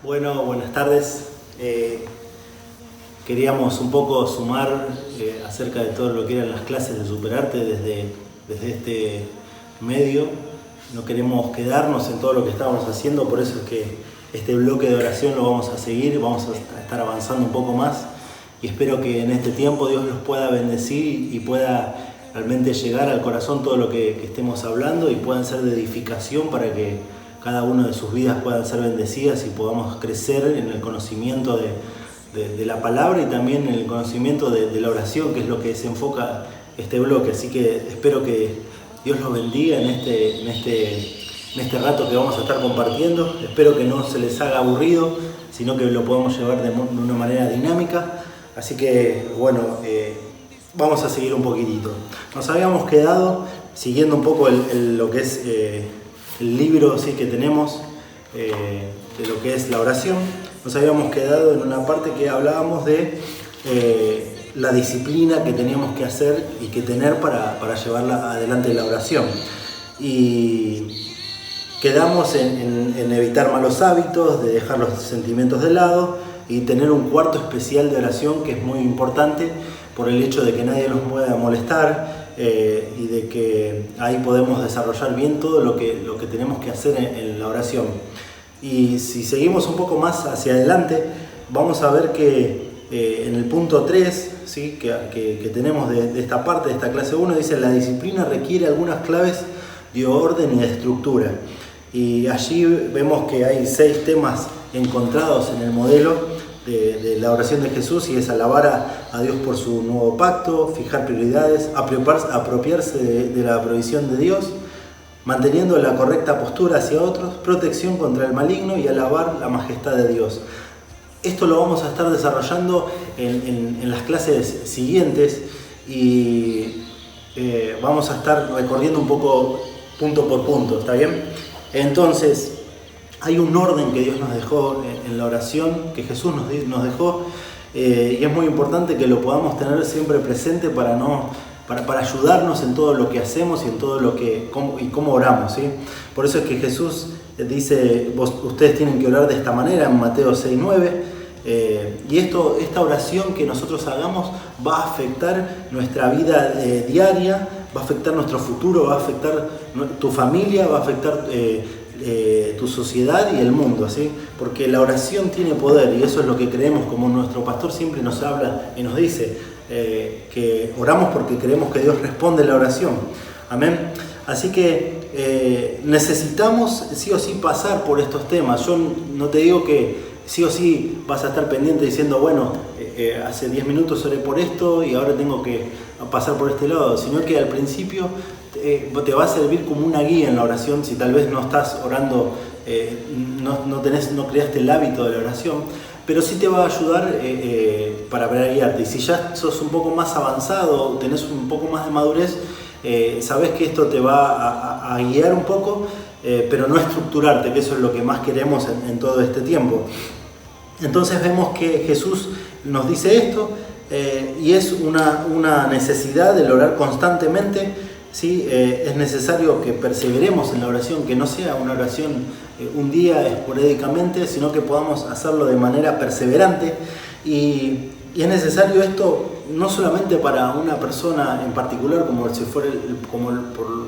Bueno, buenas tardes. Queríamos un poco sumar acerca de todo lo que eran las clases de Superarte desde este medio. No queremos quedarnos en todo lo que estábamos haciendo, por eso es que este bloque de oración lo vamos a seguir, vamos a estar avanzando un poco más y espero que en este tiempo Dios los pueda bendecir y pueda realmente llegar al corazón todo lo que estemos hablando y puedan ser de edificación para que cada una de sus vidas puedan ser bendecidas y podamos crecer en el conocimiento de la palabra y también en el conocimiento de la oración, que es lo que se enfoca este bloque. Así que espero que Dios los bendiga en este rato que vamos a estar compartiendo. Espero que no se les haga aburrido, sino que lo podamos llevar de una manera dinámica. Así que, bueno, vamos a seguir un poquitito. Nos habíamos quedado siguiendo un poco lo que es el libro ¿sí? que tenemos de lo que es la oración. Nos habíamos quedado en una parte que hablábamos de la disciplina que teníamos que hacer y que tener para llevarla adelante la oración. Y quedamos en evitar malos hábitos, de dejar los sentimientos de lado y tener un cuarto especial de oración que es muy importante por el hecho de que nadie nos pueda molestar y de que ahí podemos desarrollar bien todo lo que tenemos que hacer en la oración. Y si seguimos un poco más hacia adelante, vamos a ver que en el punto 3, ¿sí? que tenemos de esta parte, de esta clase 1, dice: la disciplina requiere algunas claves de orden y de estructura. Y allí vemos que hay 6 temas encontrados en el modelo de la oración de Jesús, y es alabar a Dios por su nuevo pacto, fijar prioridades, apropiarse de la provisión de Dios, manteniendo la correcta postura hacia otros, protección contra el maligno y alabar la majestad de Dios. Esto lo vamos a estar desarrollando en las clases siguientes y vamos a estar recorriendo un poco punto por punto, ¿está bien? Entonces, hay un orden que Dios nos dejó en la oración, que Jesús nos dejó, y es muy importante que lo podamos tener siempre presente para ayudarnos en todo lo que hacemos y en todo cómo oramos, ¿sí? Por eso es que Jesús dice: ustedes tienen que orar de esta manera, en Mateo 6:9, y esta oración que nosotros hagamos va a afectar nuestra vida diaria, va a afectar nuestro futuro, va a afectar tu familia, va a afectar tu sociedad y el mundo, ¿sí? Porque la oración tiene poder, y eso es lo que creemos, como nuestro pastor siempre nos habla y nos dice, que oramos porque creemos que Dios responde la oración. Amén. Así que necesitamos sí o sí pasar por estos temas. Yo no te digo que sí o sí vas a estar pendiente diciendo: bueno, hace 10 minutos oré por esto y ahora tengo que pasar por este lado, sino que al principio te va a servir como una guía en la oración. Si tal vez no estás orando, no creaste el hábito de la oración, pero sí te va a ayudar para guiarte. Y si ya sos un poco más avanzado, tenés un poco más de madurez, sabés que esto te va a guiar un poco, pero no estructurarte, que eso es lo que más queremos en todo este tiempo. Entonces vemos que Jesús nos dice esto, y es una necesidad de orar constantemente. ¿Sí? Es necesario que perseveremos en la oración, que no sea una oración un día esporádicamente, sino que podamos hacerlo de manera perseverante. Y es necesario esto no solamente para una persona en particular, como si fuera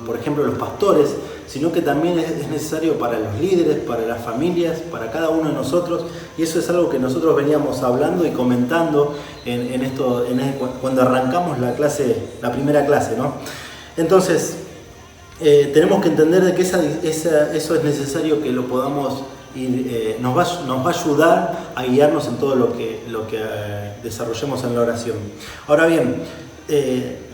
por ejemplo los pastores, sino que también es necesario para los líderes, para las familias, para cada uno de nosotros. Y eso es algo que nosotros veníamos hablando y comentando cuando arrancamos la primera clase, ¿no? Entonces, tenemos que entender de que eso es necesario que lo podamos ir, nos va a ayudar a guiarnos en todo lo que desarrollemos en la oración. Ahora bien,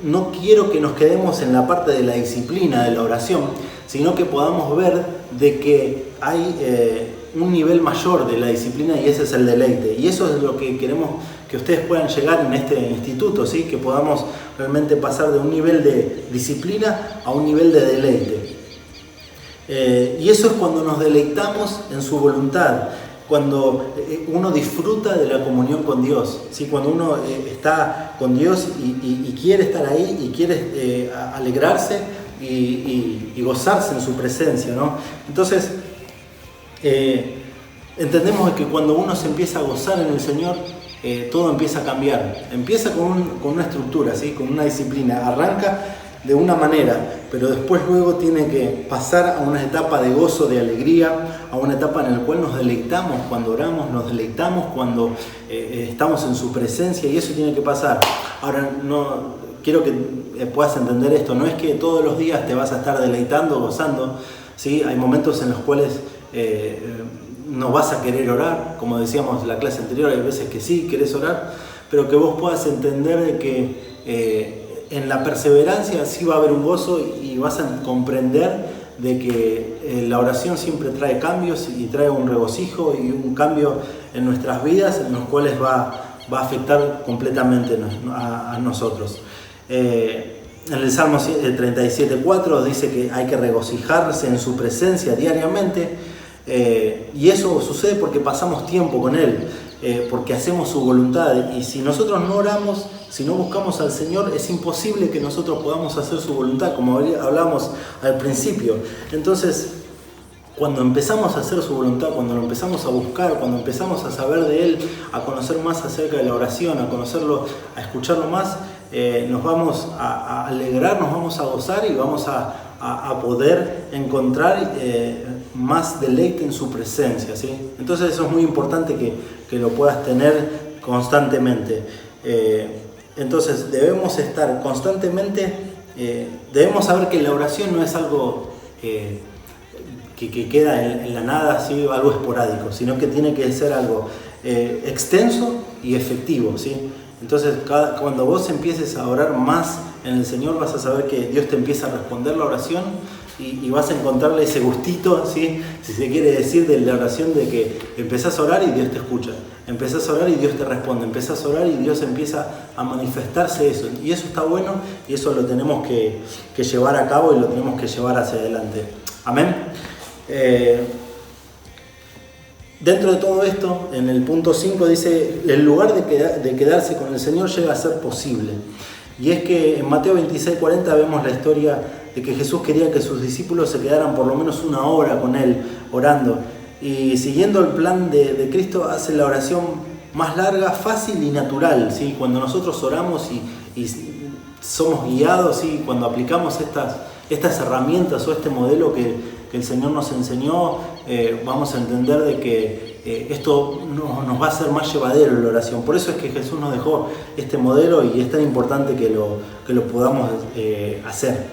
no quiero que nos quedemos en la parte de la disciplina de la oración, sino que podamos ver de que hay un nivel mayor de la disciplina, y ese es el deleite. Y eso es lo que queremos que ustedes puedan llegar en este instituto, ¿sí? Que podamos realmente pasar de un nivel de disciplina a un nivel de deleite. Y eso es cuando nos deleitamos en su voluntad, cuando uno disfruta de la comunión con Dios, ¿sí? Cuando uno está con Dios y quiere estar ahí y quiere alegrarse y gozarse en su presencia, ¿no? Entonces, entendemos que cuando uno se empieza a gozar en el Señor, todo empieza a cambiar. Empieza con una estructura, ¿sí? Con una disciplina. Arranca de una manera, pero después luego tiene que pasar a una etapa de gozo, de alegría, a una etapa en la cual nos deleitamos cuando oramos, nos deleitamos cuando estamos en su presencia, y eso tiene que pasar. Ahora, no quiero que puedas entender esto, no es que todos los días te vas a estar deleitando, gozando, ¿sí? Hay momentos en los cuales no vas a querer orar, como decíamos en la clase anterior, hay veces que sí, querés orar, pero que vos puedas entender de que en la perseverancia sí va a haber un gozo y vas a comprender de que la oración siempre trae cambios y trae un regocijo y un cambio en nuestras vidas, en los cuales va a afectar completamente a nosotros. En el Salmo 37:4 dice que hay que regocijarse en su presencia diariamente, y eso sucede porque pasamos tiempo con Él, porque hacemos su voluntad, y si nosotros no oramos, si no buscamos al Señor, es imposible que nosotros podamos hacer su voluntad, como hablábamos al principio. Entonces, cuando empezamos a hacer su voluntad, cuando lo empezamos a buscar, cuando empezamos a saber de Él, a conocer más acerca de la oración, a conocerlo, a escucharlo más, nos vamos a alegrar, nos vamos a gozar y vamos a poder encontrar más deleite en su presencia, ¿sí? Entonces eso es muy importante que lo puedas tener constantemente. Entonces debemos estar constantemente, debemos saber que la oración no es algo que queda en la nada, ¿sí? Algo esporádico, sino que tiene que ser algo extenso y efectivo, ¿sí? Entonces cuando vos empieces a orar más en el Señor, vas a saber que Dios te empieza a responder la oración y vas a encontrarle ese gustito, ¿sí? Si se quiere decir, de la oración, de que empezás a orar y Dios te escucha, empezás a orar y Dios te responde, empezás a orar y Dios empieza a manifestarse eso, y eso está bueno, y eso lo tenemos que llevar a cabo y lo tenemos que llevar hacia adelante. Amén. Dentro de todo esto, en el punto 5 dice, el lugar de quedarse con el Señor llega a ser posible. Y es que en Mateo 26:40 vemos la historia de que Jesús quería que sus discípulos se quedaran por lo menos una hora con Él orando. Y siguiendo el plan de Cristo, hace la oración más larga, fácil y natural, ¿sí? Cuando nosotros oramos y somos guiados, ¿sí? Cuando aplicamos estas herramientas o este modelo que el Señor nos enseñó, vamos a entender de que esto nos va a hacer más llevadero la oración. Por eso es que Jesús nos dejó este modelo y es tan importante que lo podamos hacer.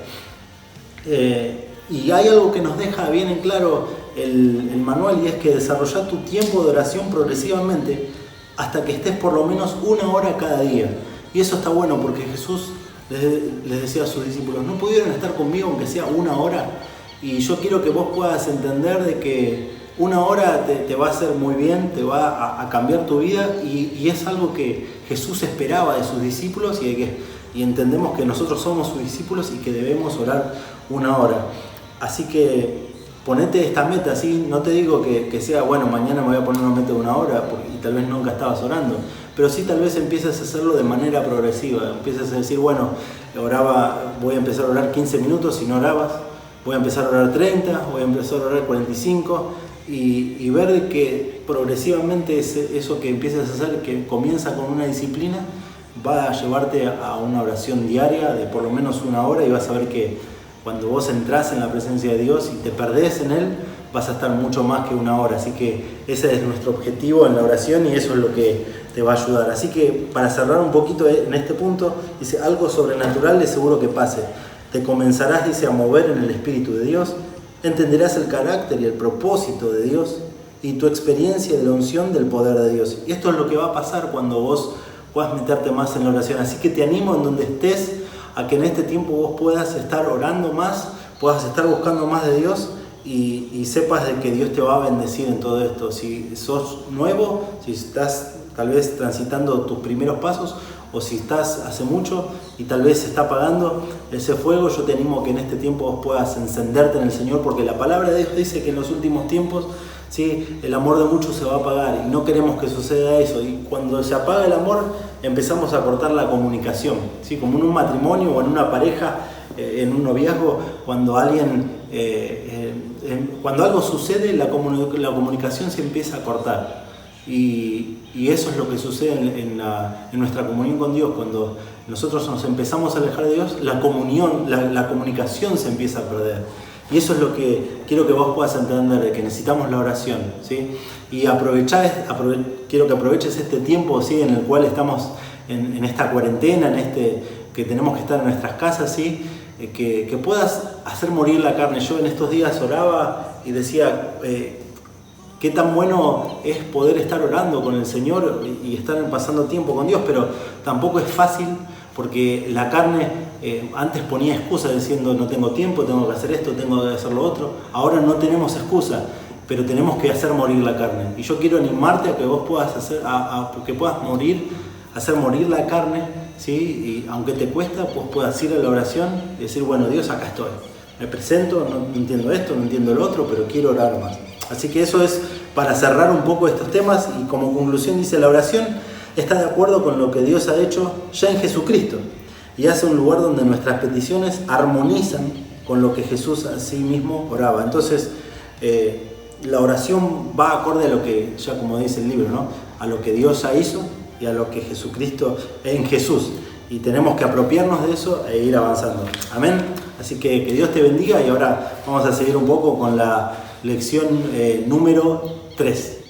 Y hay algo que nos deja bien en claro el manual, y es que desarrollar tu tiempo de oración progresivamente hasta que estés por lo menos una hora cada día. Y eso está bueno porque Jesús les decía a sus discípulos, no pudieron estar conmigo aunque sea una hora. Y yo quiero que vos puedas entender de que una hora te va a hacer muy bien, te va a cambiar tu vida, y es algo que Jesús esperaba de sus discípulos, y entendemos que nosotros somos sus discípulos y que debemos orar una hora. Así que ponete esta meta, ¿sí? No te digo que sea, bueno, mañana me voy a poner una meta de una hora y tal vez nunca estabas orando, pero sí tal vez empieces a hacerlo de manera progresiva, empiezas a decir, bueno, voy a empezar a orar 15 minutos si no orabas, voy a empezar a orar 30, voy a empezar a orar 45, y ver que progresivamente eso que empiezas a hacer, que comienza con una disciplina, va a llevarte a una oración diaria de por lo menos una hora, y vas a ver que cuando vos entrás en la presencia de Dios y te perdés en Él, vas a estar mucho más que una hora. Así que ese es nuestro objetivo en la oración y eso es lo que te va a ayudar. Así que para cerrar un poquito en este punto, dice, algo sobrenatural de seguro que pase. Te comenzarás, dice, a mover en el Espíritu de Dios, entenderás el carácter y el propósito de Dios y tu experiencia de la unción del poder de Dios. Y esto es lo que va a pasar cuando vos puedas meterte más en la oración. Así que te animo en donde estés a que en este tiempo vos puedas estar orando más, puedas estar buscando más de Dios y sepas de que Dios te va a bendecir en todo esto. Si sos nuevo, si estás tal vez transitando tus primeros pasos, o si estás hace mucho y tal vez se está apagando ese fuego, yo te animo a que en este tiempo vos puedas encenderte en el Señor, porque la palabra de Dios dice que en los últimos tiempos, ¿sí?, el amor de muchos se va a apagar y no queremos que suceda eso. Y cuando se apaga el amor, empezamos a cortar la comunicación, ¿sí? Como en un matrimonio o en una pareja, en un noviazgo, cuando cuando algo sucede, la comunicación se empieza a cortar. Y eso es lo que sucede en nuestra comunión con Dios. Cuando nosotros nos empezamos a alejar de Dios, la comunicación se empieza a perder. Y eso es lo que quiero que vos puedas entender, de que necesitamos la oración, ¿sí? Y quiero que aproveches este tiempo, ¿sí?, en el cual estamos en esta cuarentena, que tenemos que estar en nuestras casas, ¿sí? Que puedas hacer morir la carne. Yo en estos días oraba y decía, qué tan bueno es poder estar orando con el Señor y estar pasando tiempo con Dios, pero tampoco es fácil, porque la carne antes ponía excusas diciendo no tengo tiempo, tengo que hacer esto, tengo que hacer lo otro. Ahora no tenemos excusa, pero tenemos que hacer morir la carne. Y yo quiero animarte a que vos puedas que puedas hacer morir la carne, ¿sí? Y aunque te cuesta, pues puedas ir a la oración y decir, bueno, Dios, acá estoy. Me presento, no entiendo esto, no entiendo lo otro, pero quiero orar más. Así que eso es para cerrar un poco estos temas, y como conclusión dice, la oración está de acuerdo con lo que Dios ha hecho ya en Jesucristo y hace un lugar donde nuestras peticiones armonizan con lo que Jesús a sí mismo oraba. Entonces, la oración va acorde a lo que, ya como dice el libro, ¿no?, a lo que Dios ya hizo y a lo que Jesucristo en Jesús. Y tenemos que apropiarnos de eso e ir avanzando. Amén. Así que Dios te bendiga, y ahora vamos a seguir un poco con la lección número 3.